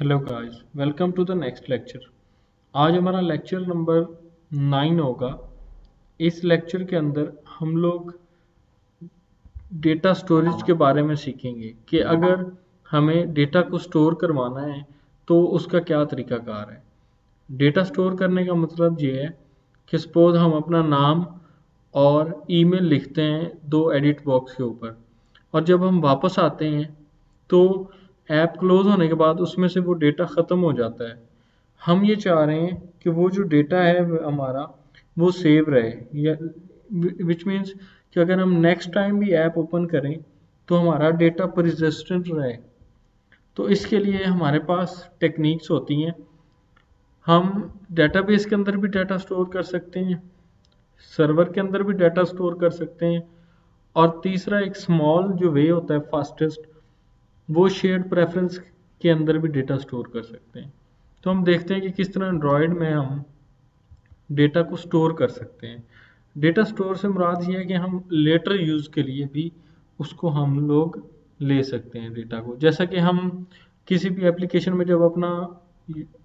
Hello guys, welcome to the next lecture. आज हमारा lecture number 9 होगा। इस लेक्चर के अंदर हम लोग डेटा स्टोरेज के बारे में सीखेंगे कि अगर हमें डेटा को स्टोर करवाना है तो उसका क्या तरीकाकार है। डेटा स्टोर करने का मतलब ये है कि सपोज हम अपना नाम और ईमेल लिखते हैं दो एडिट बॉक्स के ऊपर, और जब हम वापस आते हैं तो ऐप क्लोज होने के बाद उसमें से वो डेटा ख़त्म हो जाता है। हम ये चाह रहे हैं कि वो जो डेटा है हमारा वो सेव रहे, या विच मीन्स कि अगर हम नेक्स्ट टाइम भी ऐप ओपन करें तो हमारा डेटा परसिस्टेंट रहे। तो इसके लिए हमारे पास टेक्निक्स होती हैं। हम डेटाबेस के अंदर भी डाटा स्टोर कर सकते हैं, सर्वर के अंदर भी डाटा स्टोर कर सकते हैं, और तीसरा एक स्मॉल जो वे होता है फास्टेस्ट, वो शेयर्ड प्रेफरेंस के अंदर भी डेटा स्टोर कर सकते हैं। तो हम देखते हैं कि किस तरह एंड्रॉयड में हम डेटा को स्टोर कर सकते हैं। डेटा स्टोर से मुराद ये है कि हम लेटर यूज़ के लिए भी उसको हम लोग ले सकते हैं डेटा को। जैसा कि हम किसी भी एप्लीकेशन में जब अपना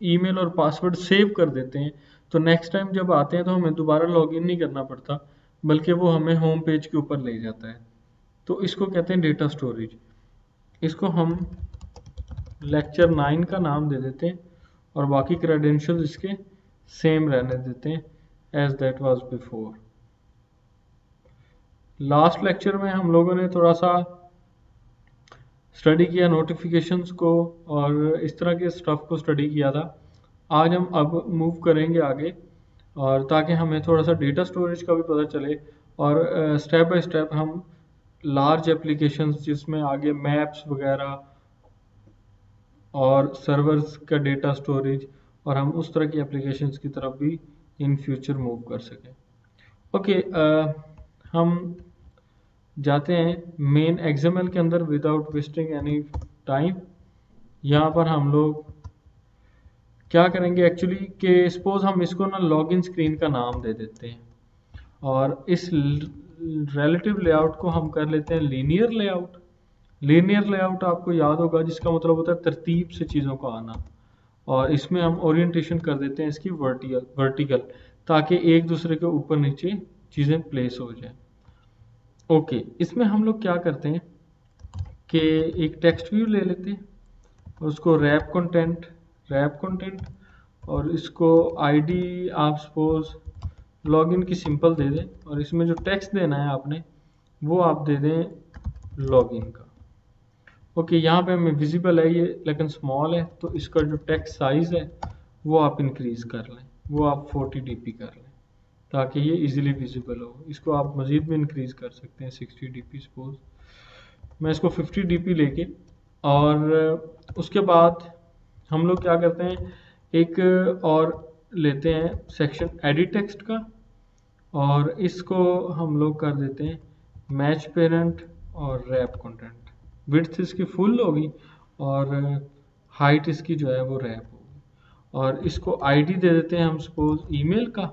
ईमेल और पासवर्ड सेव कर देते हैं तो नेक्स्ट टाइम जब आते हैं तो हमें दोबारा लॉगिन नहीं करना पड़ता, बल्कि वो हमें होम पेज के ऊपर ले जाता है। तो इसको कहते हैं डेटा स्टोरेज। इसको हम लेक्चर 9 का नाम दे देते हैं और बाकी क्रेडेंशियल्स इसके सेम रहने देते हैं as that was before. Last lecture में हम लोगों ने थोड़ा सा स्टडी किया नोटिफिकेशंस को और इस तरह के स्टफ को स्टडी किया था। आज हम अब मूव करेंगे आगे, और ताकि हमें थोड़ा सा डेटा स्टोरेज का भी पता चले, और स्टेप बाय स्टेप हम लार्ज एप्लीकेशंस जिसमें आगे मैप्स वगैरह और सर्वर्स का डेटा स्टोरेज, और हम उस तरह की एप्लीकेशंस की तरफ भी इन फ्यूचर मूव कर सकें। ओके, हम जाते हैं मेन एक्सएमएल के अंदर विदाउट वेस्टिंग एनी टाइम। यहाँ पर हम लोग क्या करेंगे एक्चुअली कि सपोज हम इसको ना लॉगिन स्क्रीन का नाम दे देते हैं, और इस रिलेटिव लेआउट को हम कर लेते हैं लीनियर लेआउट। लीनियर लेआउट आपको याद होगा जिसका मतलब होता है तरतीब से चीज़ों का आना, और इसमें हम ओरिएंटेशन कर देते हैं इसकी वर्टिकल, ताकि एक दूसरे के ऊपर नीचे चीज़ें प्लेस हो जाए। ओके, इसमें हम लोग क्या करते हैं कि एक टेक्स्ट व्यू ले लेते हैं और उसको रैप कंटेंट, और इसको आईडी आप सपोज लॉगिन की सिंपल दे दें, और इसमें जो टेक्स्ट देना है आपने वो आप दे दें लॉगिन का। ओके, यहाँ पे हमें विजिबल है ये लेकिन स्मॉल है, तो इसका जो टेक्स्ट साइज है वो आप इंक्रीज कर लें, वो आप 40 dp कर लें ताकि ये इजीली विजिबल हो। इसको आप मज़ीद भी इंक्रीज कर सकते हैं 60 dp। सपोज मैं इसको 50 dp लेके, और उसके बाद हम लोग क्या करते हैं, एक और लेते हैं सेक्शन एडिट टेक्स्ट का, और इसको हम लोग कर देते हैं मैच पेरेंट और रैप कंटेंट। विड्थ इसकी फुल होगी और हाइट इसकी जो है वो रैप होगी, और इसको आईडी दे देते हैं हम सपोज ईमेल का,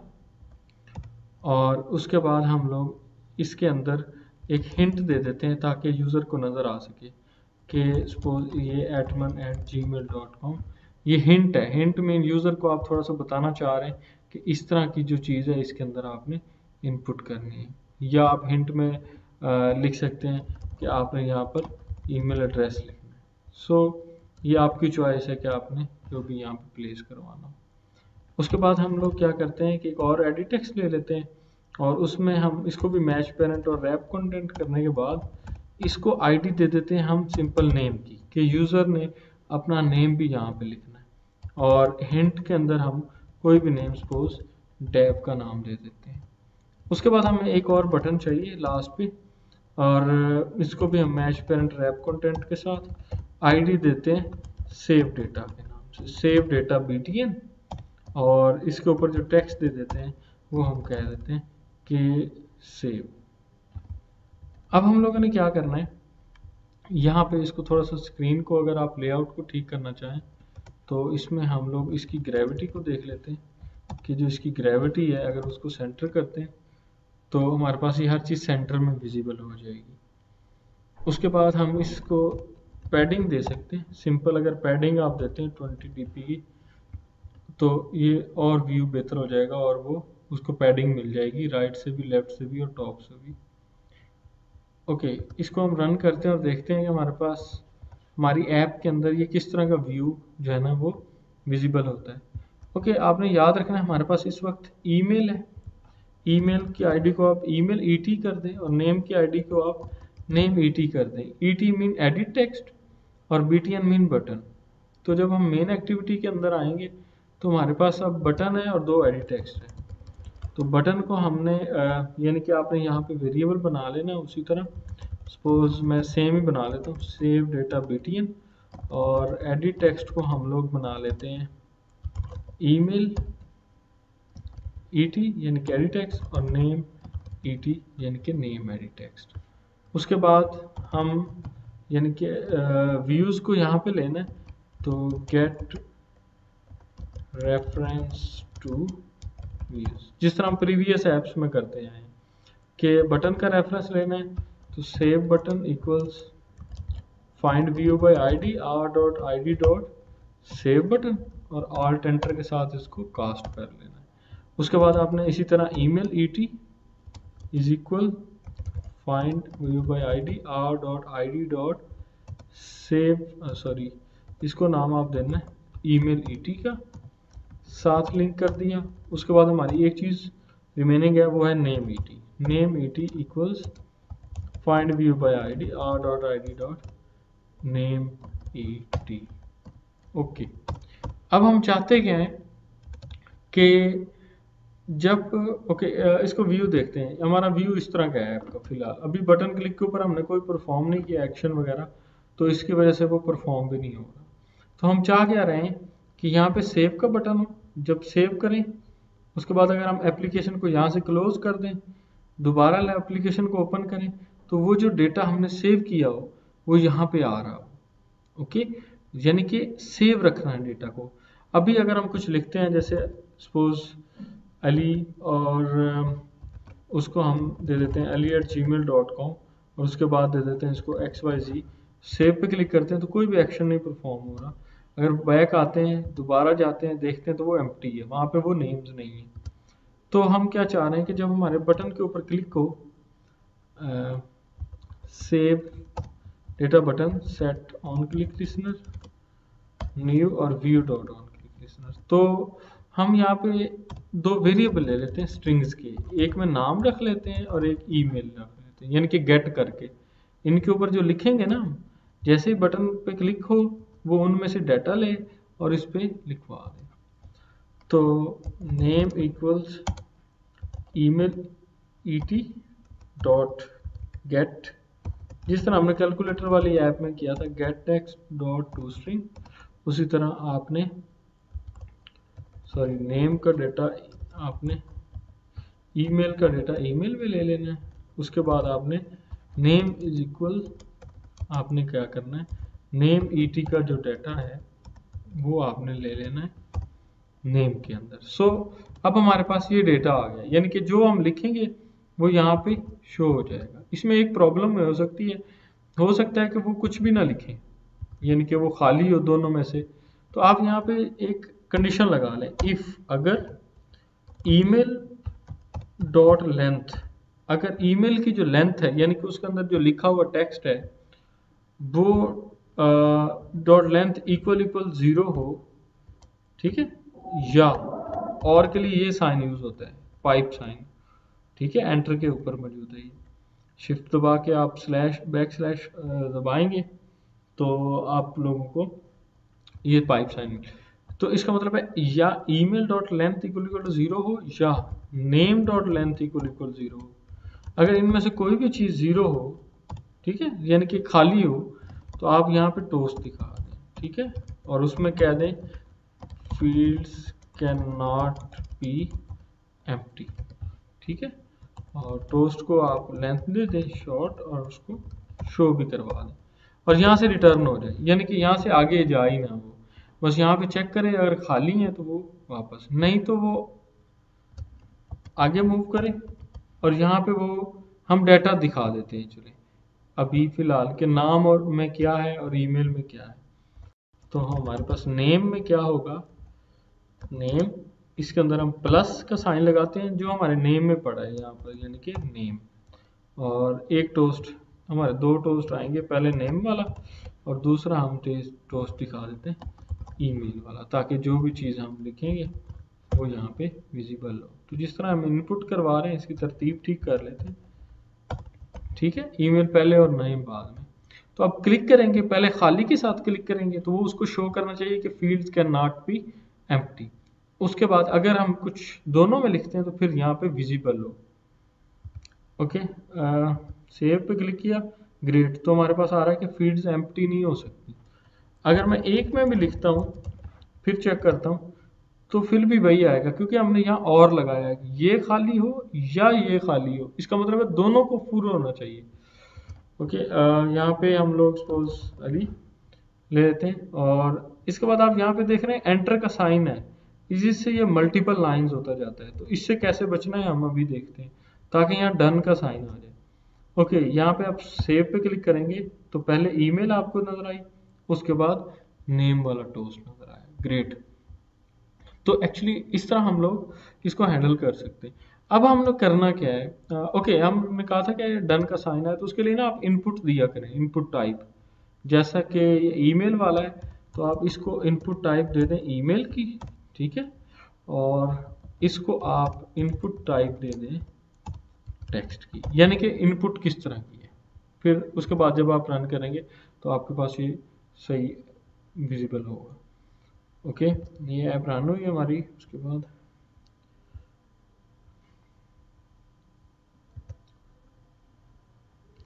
और उसके बाद हम लोग इसके अंदर एक हिंट दे देते हैं ताकि यूज़र को नज़र आ सके कि सपोज ये atman@gmail.com, ये हिंट है। हिंट में यूज़र को आप थोड़ा सा बताना चाह रहे हैं कि इस तरह की जो चीज़ है इसके अंदर आपने इनपुट करनी है, या आप हिंट में लिख सकते हैं कि आपने यहाँ पर ईमेल एड्रेस लिखना है। सो ये आपकी चॉइस है कि आपने जो भी यहाँ पे प्लेस करवाना। उसके बाद हम लोग क्या करते हैं कि एक और एडिट टेक्स्ट ले लेते हैं, और उसमें हम इसको भी मैच पेरेंट और रैप कंटेंट करने के बाद इसको आईडी दे देते हैं हम सिंपल नेम की, कि यूज़र ने अपना नेम भी यहाँ पे लिखना है, और हिंट के अंदर हम कोई भी नेम सपोज डेव का नाम दे देते हैं। उसके बाद हमें एक और बटन चाहिए लास्ट पे, और इसको भी हम मैच पेरेंट रैप कंटेंट के साथ आईडी देते हैं सेव डेटा के नाम से, सेव डेटा btn, और इसके ऊपर जो टेक्स्ट दे देते हैं वो हम कह देते हैं कि सेव। अब हम लोगों ने क्या करना है, यहाँ पे इसको थोड़ा सा स्क्रीन को अगर आप लेआउट को ठीक करना चाहें तो इसमें हम लोग इसकी ग्रेविटी को देख लेते हैं कि जो इसकी ग्रेविटी है अगर उसको सेंटर करते हैं तो हमारे पास ये हर चीज़ सेंटर में विजिबल हो जाएगी। उसके बाद हम इसको पैडिंग दे सकते हैं। सिंपल अगर पैडिंग आप देते हैं 20 dp की तो ये और व्यू बेहतर हो जाएगा और वो उसको पैडिंग मिल जाएगी राइट से भी, लेफ्ट से भी और टॉप से भी। ओके, इसको हम रन करते हैं और देखते हैं कि हमारे पास हमारी ऐप के अंदर ये किस तरह का व्यू जो है ना वो विजिबल होता है। ओके, आपने याद रखना है हमारे पास इस वक्त ईमेल है। ईमेल की आईडी को आप ईमेल ईटी कर दें और नेम की आईडी को आप नेम ईटी कर दें। ईटी मीन एडिट टेक्स्ट और बीटीएन मीन बटन। तो जब हम मेन एक्टिविटी के अंदर आएंगे तो हमारे पास अब बटन है और 2 एडिट टेक्स्ट है। तो बटन को हमने यानी कि आपने यहाँ पे वेरिएबल बना लेना उसी तरह। सपोज मैं सेम ही बना लेता हूँ, सेव डेटा बीटीएन, और एडिट टेक्स्ट को हम लोग बना लेते हैं ईमेल ईटी यानी कि एडिट टेक्स्ट और नेम ईटी यानी कि नेम एडिट टेक्स्ट। उसके बाद हम यानी कि व्यूज़ को यहाँ पे लेना है तो गेट रेफरेंस टू व्यूज़, जिस तरह हम प्रीवियस ऐप्स में करते हैं कि बटन का रेफरेंस लेना है तो save button equals find view bye ID r.id.save button और alt एंटर के साथ इसको कास्ट कर लेना है। उसके बाद आपने इसी तरह email ET is equal find view bye ID r.id.save इसको नाम आप देना है ईमेल ईटी का, साथ लिंक कर दिया। उसके बाद हमारी एक चीज़ रिमेनिंग है वो है name ET equals find view bye ID r.id.name ET. Okay, अब हम चाहते क्या हैं कि जब इसको व्यू देखते हैं। हमारा व्यू इस तरह का है आपका फिलहाल। अभी बटन क्लिक के ऊपर हमने कोई परफॉर्म नहीं किया एक्शन वगैरह, तो इसकी वजह से वो परफॉर्म भी नहीं हो रहा। तो हम चाह क्या रहे हैं कि यहाँ पे सेव का बटन हो। जब सेव करें उसके बाद अगर हम एप्लीकेशन को यहाँ से क्लोज कर दें, दोबारा एप्लीकेशन को ओपन करें तो वो जो डेटा हमने सेव किया हो वो यहाँ पे आ रहा हो। ओके, यानी कि सेव रखना है डेटा को। अभी अगर हम कुछ लिखते हैं जैसे सपोज अली और उसको हम दे देते हैं ali@gmail.com और उसके बाद दे देते हैं इसको xyz, सेव पे क्लिक करते हैं तो कोई भी एक्शन नहीं परफॉर्म हो रहा। अगर बैक आते हैं दोबारा जाते हैं देखते हैं तो वो एम्प्टी है, वहाँ पे वो नेम्स नहीं है। तो हम क्या चाह रहे हैं कि जब हमारे बटन के ऊपर क्लिक हो save data button set on click listener new और view dot on click listener, तो हम यहाँ पे 2 वेरिएबल ले लेते हैं स्ट्रिंग्स के, एक में नाम रख लेते हैं और एक ईमेल रख लेते हैं यानी कि गेट करके। इनके ऊपर जो लिखेंगे ना हम, जैसे ही बटन पे क्लिक हो वो उनमें से डाटा ले और इस पे लिखवा दे। तो name equals email ET dot gate, जिस तरह हमने कैलकुलेटर वाली ऐप में किया था gate text dot to string, उसी तरह आपने नेम का डेटा आपने ईमेल का डेटा ईमेल में ले लेना है। उसके बाद आपने नेम इज इक्वल आपने क्या करना है नेम ईटी का जो डेटा है वो आपने ले लेना है नेम के अंदर। सो अब हमारे पास ये डेटा आ गया, यानी कि जो हम लिखेंगे वो यहाँ पे शो हो जाएगा। इसमें एक प्रॉब्लम हो सकती है, हो सकता है कि वो कुछ भी ना लिखें यानी कि वो खाली हो दोनों में से। तो आप यहाँ पे एक कंडीशन लगा लें, इफ अगर ईमेल डॉट लेंथ, अगर ईमेल की जो लेंथ है यानी कि उसके अंदर जो लिखा हुआ टेक्स्ट है वो डॉट लेंथ इक्वल 0 हो, ठीक है, या और के लिए ये साइन यूज होता है पाइप साइन, ठीक है, एंटर के ऊपर मौजूद है। ये शिफ्ट दबा के आप बैकस्लैश दबाएंगे तो आप लोगों को ये पाइप साइन, तो इसका मतलब है या ईमेल डॉट लेंथ इक्वल 0 हो या नेम डॉट लेंथ इक्वल 0 हो। अगर इनमें से कोई भी चीज़ 0 हो, ठीक है, यानी कि खाली हो, तो आप यहाँ पे टोस्ट दिखा दें, ठीक है, और उसमें कह दें fields can not be empty, ठीक है, और टोस्ट को आप लेंथ दे दें शॉर्ट और उसको शो भी करवा दें और यहाँ से रिटर्न हो जाए, यानी कि यहाँ से आगे जा ही ना वो, बस यहाँ पे चेक करें अगर खाली है तो वो वापस, नहीं तो वो आगे मूव करें और यहाँ पे वो हम डाटा दिखा देते हैं। चले अभी फिलहाल के नाम और में क्या है और ईमेल में क्या है। तो हमारे पास नेम में क्या होगा, नेम, इसके अंदर हम प्लस का साइन लगाते हैं जो हमारे नेम में पड़ा है यहाँ पर, यानी कि नेम। और एक टोस्ट, हमारे दो टोस्ट आएंगे, पहले नेम वाला और दूसरा हम टोस्ट दिखा देते हैं ईमेल वाला, ताकि जो भी चीज़ हम लिखेंगे वो यहाँ पे विजिबल हो। तो जिस तरह हम इनपुट करवा रहे हैं इसकी तरतीब ठीक कर लेते हैं, ठीक है, ईमेल पहले और नेम बाद में। तो अब क्लिक करेंगे, पहले खाली के साथ क्लिक करेंगे तो वो उसको शो करना चाहिए कि fields can not be empty. उसके बाद अगर हम कुछ दोनों में लिखते हैं तो फिर यहाँ पे विजिबल हो। ओके, सेव पे क्लिक किया, ग्रेट, तो हमारे पास आ रहा है कि फील्ड्स एम्प्टी नहीं हो सकती। अगर मैं एक में भी लिखता हूँ फिर चेक करता हूँ तो फिर भी वही आएगा, क्योंकि हमने यहाँ और लगाया है कि ये खाली हो या ये खाली हो, इसका मतलब है दोनों को पूरा होना चाहिए। ओके, यहाँ पे हम लोग सपोज अली ले लेते हैं और इसके बाद आप यहाँ पे देख रहे हैं एंटर का साइन है, जिससे ये मल्टीपल लाइंस होता जाता है। तो इससे कैसे बचना है हम अभी देखते हैं, ताकि यहाँ डन का साइन आ जाए। ओके, यहाँ पे आप सेव पे क्लिक करेंगे तो पहले ईमेल आपको नजर आई, उसके बाद नेम वाला टोस्ट नजर आया, ग्रेट। तो एक्चुअली इस तरह हम लोग इसको हैंडल कर सकते हैं। अब हम लोग करना क्या है, ओके, हमने कहा था कि डन का साइन है, तो उसके लिए ना आप इनपुट दिया करें, इनपुट टाइप। जैसा कि ये ईमेल वाला है तो आप इसको इनपुट टाइप दे दें ईमेल की, ठीक है, और इसको आप इनपुट टाइप दे दें टेक्स्ट की, यानी कि इनपुट किस तरह की है। फिर उसके बाद जब आप रन करेंगे तो आपके पास ये सही विजिबल होगा। ओके, ये ऐप रन हुई हमारी। उसके बाद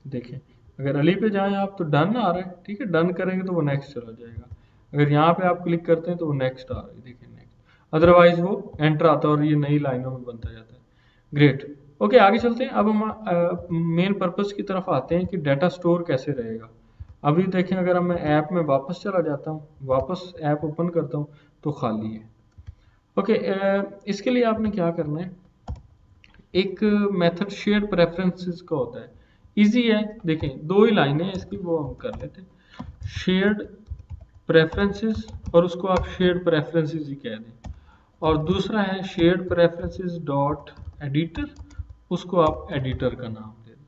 देखें, अगर अली पे जाएं आप तो डन आ रहा है, ठीक है, डन करेंगे तो वो नेक्स्ट चला जाएगा। अगर यहाँ पे आप क्लिक करते हैं तो वो नेक्स्ट आ रहा है, देखिए नेक्स्ट, अदरवाइज वो एंटर आता है और ये नई लाइनों में बनता जाता है। ग्रेट। ओके, आगे चलते हैं। अब हम मेन पर्पस की तरफ आते हैं कि डाटा स्टोर कैसे रहेगा। अभी देखें, अगर मैं ऐप में वापस चला जाता हूँ, वापस ऐप ओपन करता हूँ तो खाली है। ओके, इसके लिए आपने क्या करना है, एक मेथड शेयर्ड प्रेफरेंसेस का होता है, इजी है। देखें, दो ही लाइनें हैं इसकी, वो हम कर लेते हैं, शेयर्ड प्रेफरेंसेस, और उसको आप शेयर्ड प्रेफरेंसेस ही कह दें। और दूसरा है शेयर्ड प्रेफरेंसेस डॉट एडिटर, उसको आप एडिटर का नाम दे दें।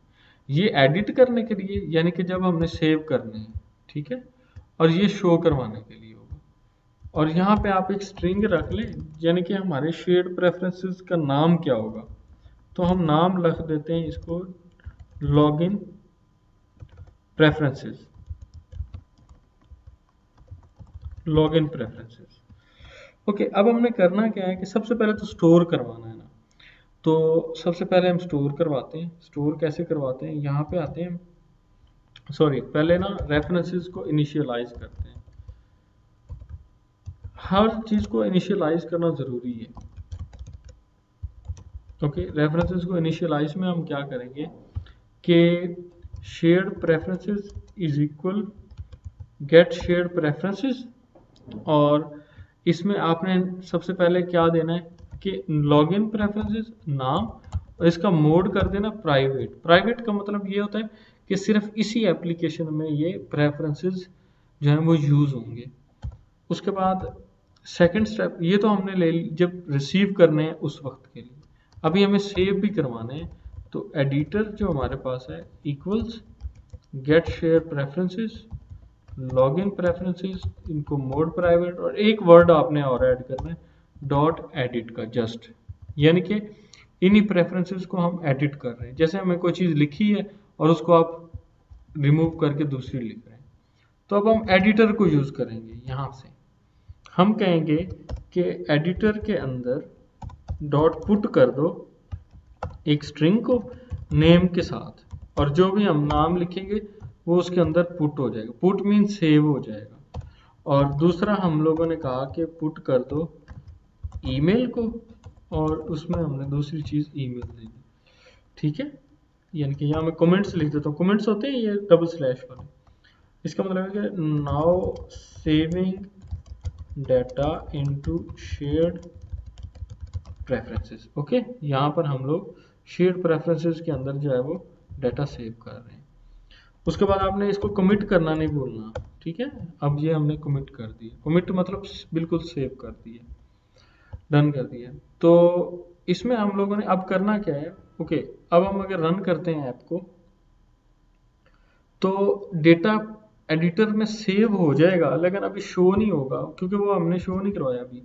ये एडिट करने के लिए, यानी कि जब हमने सेव करने हैं, ठीक है, और ये शो करवाने के लिए होगा। और यहाँ पे आप एक स्ट्रिंग रख लें, यानी कि हमारे शेयर्ड प्रेफरेंसेस का नाम क्या होगा। तो हम नाम रख देते हैं इसको login preferences, login preferences. Okay, अब हमने करना क्या है कि सबसे पहले तो स्टोर करवाना है ना, तो सबसे पहले हम स्टोर करवाते हैं। स्टोर कैसे करवाते हैं, यहाँ पे आते हैं, सॉरी, पहले ना रेफरेंसेस को इनिशियलाइज करते हैं। हर चीज़ को इनिशियलाइज करना ज़रूरी है। ओके, रेफरेंसेस को इनिशियलाइज में हम क्या करेंगे कि shared preferences is equal get shared preferences, और इसमें आपने सबसे पहले क्या देना है कि लॉगिन प्रेफरेंसेस नाम, और इसका मोड कर देना प्राइवेट। प्राइवेट का मतलब ये होता है कि सिर्फ इसी एप्लीकेशन में ये प्रेफरेंसेस जो है वो यूज़ होंगे। उसके बाद सेकंड स्टेप, ये तो हमने ले ली जब रिसीव करने हैं उस वक्त के लिए। अभी हमें सेव भी करवाने हैं, तो एडिटर जो हमारे पास है equals get share preferences, login preferences, इनको मोड प्राइवेट, और एक वर्ड आपने और ऐड करना है डॉट एडिट का, जस्ट, यानी कि इन्हीं प्रेफरेंसेस को हम एडिट कर रहे हैं। जैसे हमें कोई चीज़ लिखी है और उसको आप रिमूव करके दूसरी लिख रहे हैं, तो अब हम एडिटर को यूज़ करेंगे। यहाँ से हम कहेंगे कि एडिटर के अंदर डॉट पुट कर दो एक स्ट्रिंग को नेम के साथ, और जो भी हम नाम लिखेंगे वो उसके अंदर पुट हो जाएगा। पुट मीन सेव हो जाएगा। और दूसरा हम लोगों ने कहा कि पुट कर दो ईमेल को, और उसमें हमने दूसरी चीज़ ईमेल दे दी, ठीक है, यानी कि यहाँ मैं कमेंट्स लिख देता हूँ। कमेंट्स होते हैं ये डबल स्लैश वाले, इसका मतलब है कि now saving data into shared preferences. Okay, यहाँ पर हम लोग शेयर्ड प्रेफरेंसेस के अंदर जो है वो डाटा सेव कर रहे हैं। उसके बाद आपने इसको कमिट करना नहीं भूलना, ठीक है। अब ये हमने कमिट कर दिया, कमिट मतलब बिल्कुल सेव कर दिया, डन कर दिया। तो इसमें हम लोगों ने अब करना क्या है, ओके, अब हम अगर रन करते हैं ऐप को तो डेटा एडिटर में सेव हो जाएगा, लेकिन अभी शो नहीं होगा क्योंकि वो हमने शो नहीं करवाया अभी।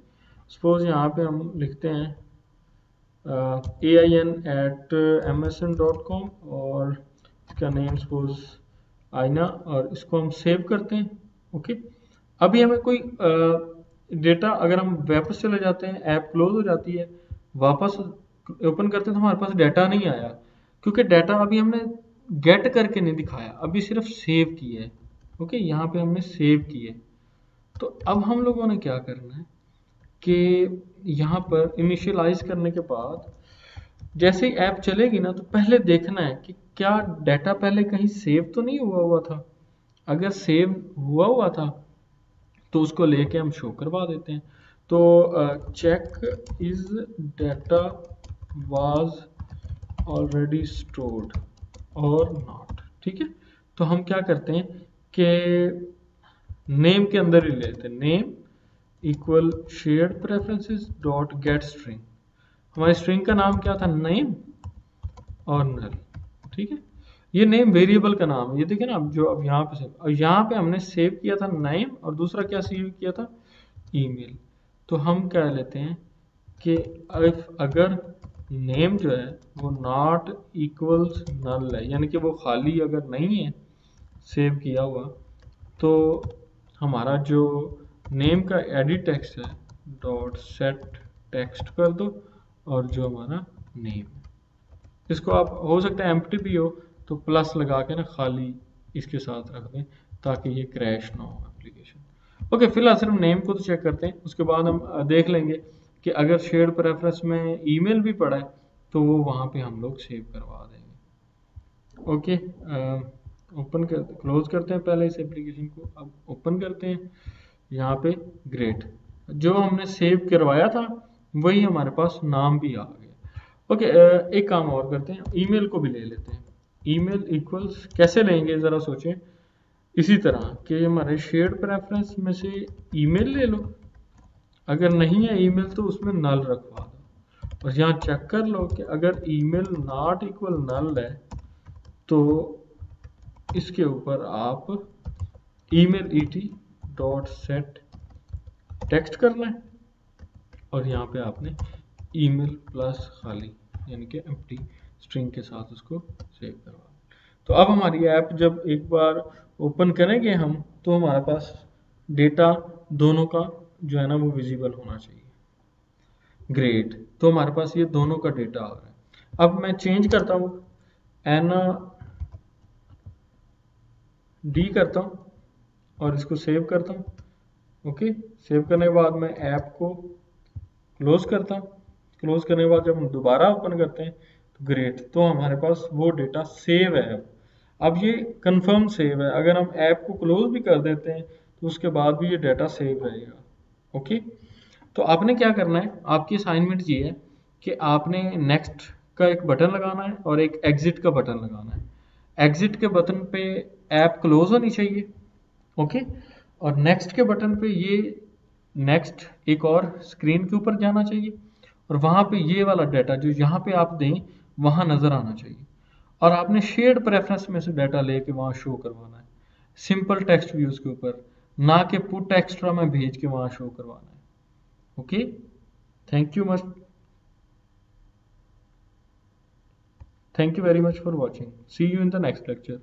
सपोज यहाँ पे हम लिखते हैं ain@msn.com और इसका नेम सपोज आईना, और इसको हम सेव करते हैं, ओके। अभी हमें कोई डेटा, अगर हम वापस चले जाते हैं, ऐप क्लोज हो जाती है, वापस ओपन करते हैं तो हमारे पास डाटा नहीं आया, क्योंकि डाटा अभी हमने गेट करके नहीं दिखाया, अभी सिर्फ सेव किया है, ओके। यहाँ पे हमने सेव किया है। तो अब हम लोगों ने क्या करना है कि यहाँ पर इनिशियलाइज करने के बाद जैसे ही ऐप चलेगी ना, तो पहले देखना है कि क्या डाटा पहले कहीं सेव तो नहीं हुआ हुआ था। अगर सेव हुआ हुआ था तो उसको लेके हम शो करवा देते हैं। तो check is data was already stored और नॉट, ठीक है। तो हम क्या करते हैं कि नेम के अंदर ही लेते हैं, name equal shared preferences dot gate string. हमारी स्ट्रिंग का नाम क्या था, नेम और नल, ठीक है। ये नेम वेरिएबल का नाम है, ये देखिए ना, अब जो अब यहाँ पे सेव, और यहाँ पे हमने सेव किया था नेम, और दूसरा क्या सेव किया था, ईमेल। तो हम क्या लेते हैं कि अगर नेम जो है वो नॉट इक्वल्स नल है, यानी कि वो खाली अगर नहीं है सेव किया हुआ, तो हमारा जो नेम का एडिट टेक्स्ट है डॉट सेट टेक्स्ट कर दो, और जो हमारा नेम है इसको आप, हो सकता है एम्प्टी भी हो तो प्लस लगा के ना खाली इसके साथ रख दें ताकि ये क्रैश ना हो एप्लीकेशन। ओके, फिलहाल सिर्फ नेम को तो चेक करते हैं, उसके बाद हम देख लेंगे कि अगर शेयर्ड प्रेफरेंस में ईमेल भी पड़ा है तो वो वहाँ पे हम लोग सेव करवा देंगे। ओके, ओपन कर, क्लोज करते हैं पहले इस एप्लीकेशन को, अब ओपन करते हैं यहाँ पे। ग्रेट, जो हमने सेव करवाया था वही हमारे पास नाम भी आ गया। ओके, एक काम और करते हैं, ईमेल को भी ले लेते हैं। ईमेल इक्वल्स कैसे लेंगे ज़रा सोचें, इसी तरह कि हमारे शेयर्ड प्रेफरेंस में से ईमेल ले लो, अगर नहीं है ईमेल तो उसमें नल रखवा दो, और यहाँ चेक कर लो कि अगर ईमेल नॉट इक्वल नल है तो इसके ऊपर आप email ET dot set text करना है, और यहाँ पे आपने ईमेल प्लस खाली यानी कि एम्प्टी स्ट्रिंग के साथ उसको सेव करवा। तो अब हमारी ऐप जब एक बार ओपन करेंगे हम, तो हमारे पास डेटा दोनों का जो है ना वो विजिबल होना चाहिए। ग्रेट, तो हमारे पास ये दोनों का डेटा आ रहा है। अब मैं चेंज करता हूँ, एना डी करता हूँ और इसको सेव करता हूँ। ओके, सेव करने के बाद मैं ऐप को क्लोज करता हूँ। क्लोज करने के बाद जब हम दोबारा ओपन करते हैं तो ग्रेट, तो हमारे पास वो डेटा सेव है। अब ये कंफर्म सेव है, अगर हम ऐप को क्लोज भी कर देते हैं तो उसके बाद भी ये डेटा सेव रहेगा। ओके, तो आपने क्या करना है, आपकी असाइनमेंट ये है कि आपने नेक्स्ट का एक बटन लगाना है और एक एग्जिट का बटन लगाना है। एग्जिट के बटन पे ऐप क्लोज होनी चाहिए, ओके, और नेक्स्ट के बटन पे ये नेक्स्ट एक और स्क्रीन के ऊपर जाना चाहिए, और वहाँ पे ये वाला डाटा जो यहाँ पे आप दें वहाँ नज़र आना चाहिए, और आपने शेयर्ड प्रेफरेंस में से डाटा लेके वहाँ शो करवाना है, सिंपल टेक्स्ट व्यूज़ के ऊपर, ना कि पुट एक्स्ट्रा में भेज के वहाँ शो करवाना है। Okay, thank you very much for watching, see you in the next lecture.